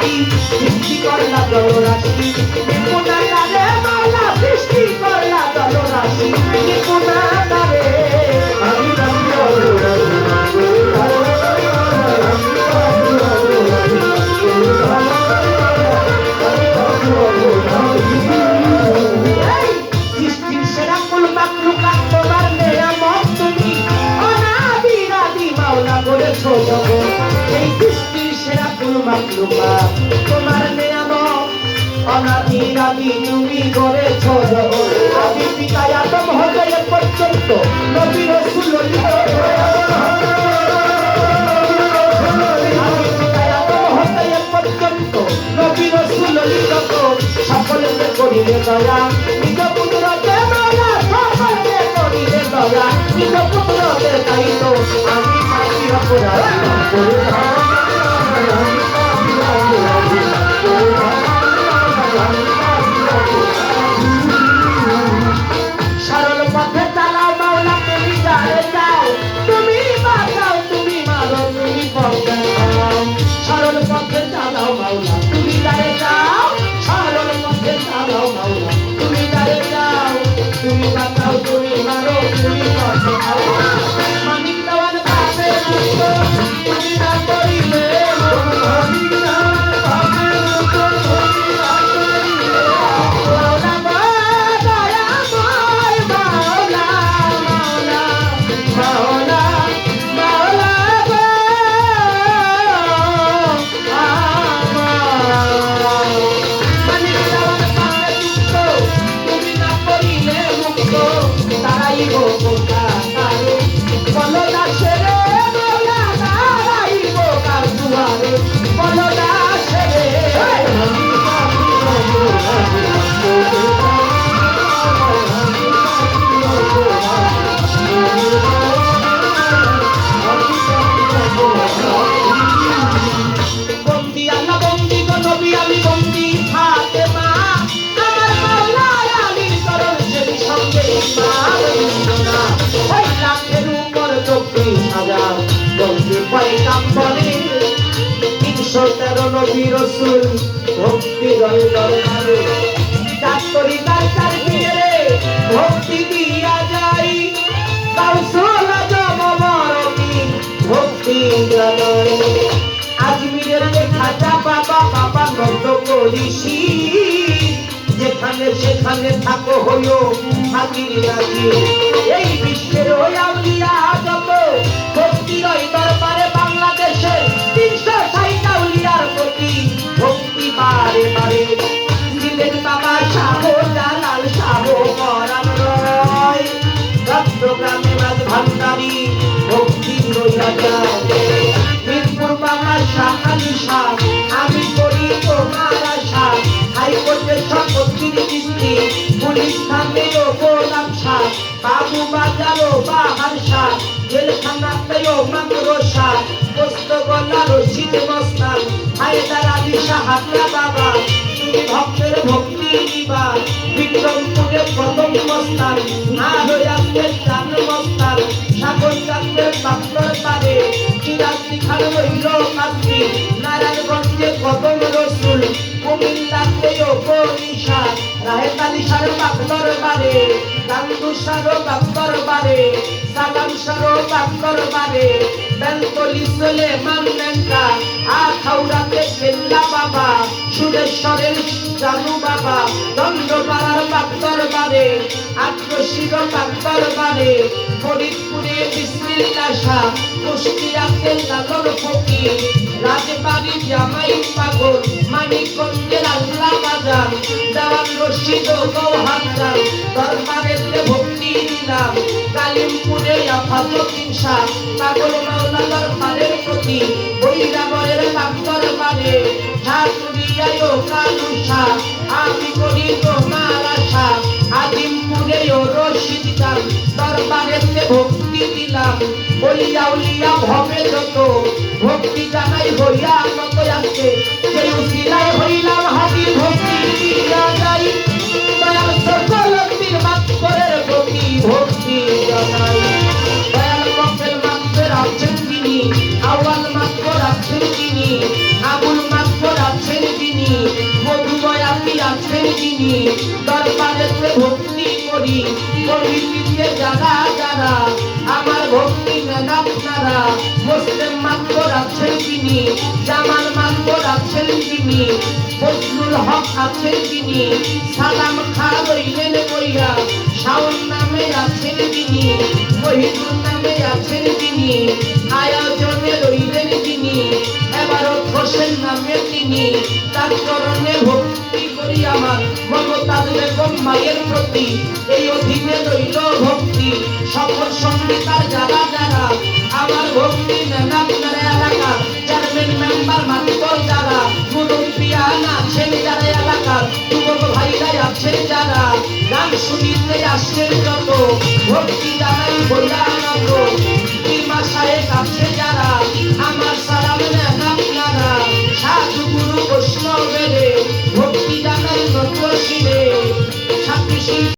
রাশি সৃষ্টি করলা জলরাশি নিপুণা তারে মাওলা সৃষ্টি করলা জলরাশি নিপুণা তারে আমি সৃষ্টির সেরা কুল মাকলুকাত তোমার নেয়ামত তুমি অনাদি মাওলা করেছো জগৎ এই সৃষ্টির সেরা কুল মাকলুকাত তোমার নেয়ামত অনাদি তুমি করেছো জগৎ আদি পিতা আদম হতে পর্যন্ত নবী রাসূল সকলকে করিলে দয়া নিজ পুত্রকে মাওলা সকলকে করিলে দয়া নিজ পুত্রকে তাই তো আমি পাপী অপরাধী সরল পথে চালাও মাওলা তুমি যারে যাও তুমি বাঁচাও তুমি মারো তুমি পথ সরল পথে চালাও মাওলা তুমি যারে যাও সরল পথে চালাও মাওলা তুমি যারে যাও তুমি বাঁচাও তুমি মারো তুমি পথ মানিক দেওয়ান পাবে তুমি না করিলে মানিক দেওয়ান পাবে তুমি না করিলে মাওলা দয়াময় মাওলা মাওলা মাওলা মাওলা মানিক দেওয়ান পাবে তুমি না করিলে মুক্ত তারাইব কারে বলো দাসেরে মাওলা তারাইব কার দুয়ারে বলো দাসেরে বন্দি আল্লাহ বন্দি গো নবী আমি বন্দি ফাতেমা আমার মাওলা আলীর চরণ সেবী সঙ্গে ইমাম ওই লাখের উপর 24,000 বন্দি পয়গাম্বরে 313 নবী রাসূল ভক্তি দরবারে চাকরি তার চার পীরে ভক্তি দিয়া যাই কাউসুল জমবরকি ভক্তি জানাই আজমিরের খাজা বাবা বাবা নন্দ করিসি যেখানে সেখানে থাকো হইও হাজির নাজির এই বিশ্বের ওই আউলিয়া যত ভক্তির ওই দরবারে বাংলাদেশে 360 আউলিয়ার প্রতি ভক্তি বারে বারে দিলেন বাবা শাহ জালাল শাহ পরাণ রয় চট্টগ্রামে মাঝ ভান্ডারী ভক্তি রইয়া যায় মিরপুর বাবা শাহ আলী শাহ আমি করি তোমার আশা হাইকোর্টে শপথির কিস্তি পুলিশ থামেও গোলাম শাহ বাবু বাজারও বাহার শাহ জেলখানাতেও মাকড়ো শাহ পোস্ত গলা রশিদ মস্তান হায়দার আলী শাহ বাবা তুমি ভক্তের ভক্তি দিবা বিক্রমপুরে প্রথম মস্তান আর আসতে চান মস্তান সাগর চাঁদের বাক্তর পারে চিরাস্তি খান রইল কাস্তি নারায়ণগঞ্জে কদম রসুল কুমিল্লাতেও বনিশা রাহেতালি সার বাক্তর বারে গান্ধু সার বাক্তর বারে সালাম সার বাক্তর বারে বেলতলি সুলেমান লেঙ্কা আখাউড়াতে কেল্লা বাবা সুরেশ্বরের জানু বাবা দণ্ডপাড়ার বাক্তর বারে আট্রশির বাক্তর বারে ফরিদপুরে বিসমিল্লাহ শাহ কুষ্টিয়াতে লালন ফকির রাজবাড়ি জামাই পাগল মানিকগঞ্জের আল্লাহ বাজার দেওয়ান রশিদ গৌহাজার দরবারেতে ভক্তি দিলাম কালিমপুরে আফাজুদ্দিন শাহ পাগল মাওলা দরবারের প্রতি বৈরাগরের বাক্তর বারে ঠাকুরিয়ায় কালু শাহ আমি করি তোমার আশা আজিমপুরেও রশিদ খান দরবারেতে ভক্তি দিলাম বলিয়া উলিয়া ভবে যত ভক্তি জানাই হইয়া মত আছে সেই উসিলায় হইলাম হাজির ভক্তি দিয়া যাই দয়াল সকল বাক্তরের প্রতি ভক্তি জানাই দয়াল মক্কেল মাত্র আছেন তিনি আওয়াল মাত্র আছেন তিনি আবুল মাত্র আছেন তোমাদেরকে ভক্তি করি প্রভৃতিতে যারা যারা আমার ভক্তি নেন আপনারা মুসলিম মাত্র আছেন তিনি জামাল মাত্র আছেন তিনি ফজলুল হক আছেন তিনি সালাম খা রইলেন কইয়া শাওন নামে আছেন তিনি মহিদুল নামে আছেন তিনি আয়োজনে রইলেন তিনি এবারও হোসেন নামে তিনি তার চরণে ভক্তি করি আমার মমতাজ বেগম মায়ের প্রতি এই অধীনে রইল ভক্তি সকল সঙ্গীতার যারা যারা আমার ভক্তি নেন আপনার এলাকার চেয়ারম্যান মেম্বার মাতবর যারা মুরব্বিয়ান আছেন যারা এলাকার যুবক ভাইরাই আছেন যারা গান শুনিতে আসছেন যত ভক্তি জানাই বইলা নত পীর মা সাহেব আছে যারা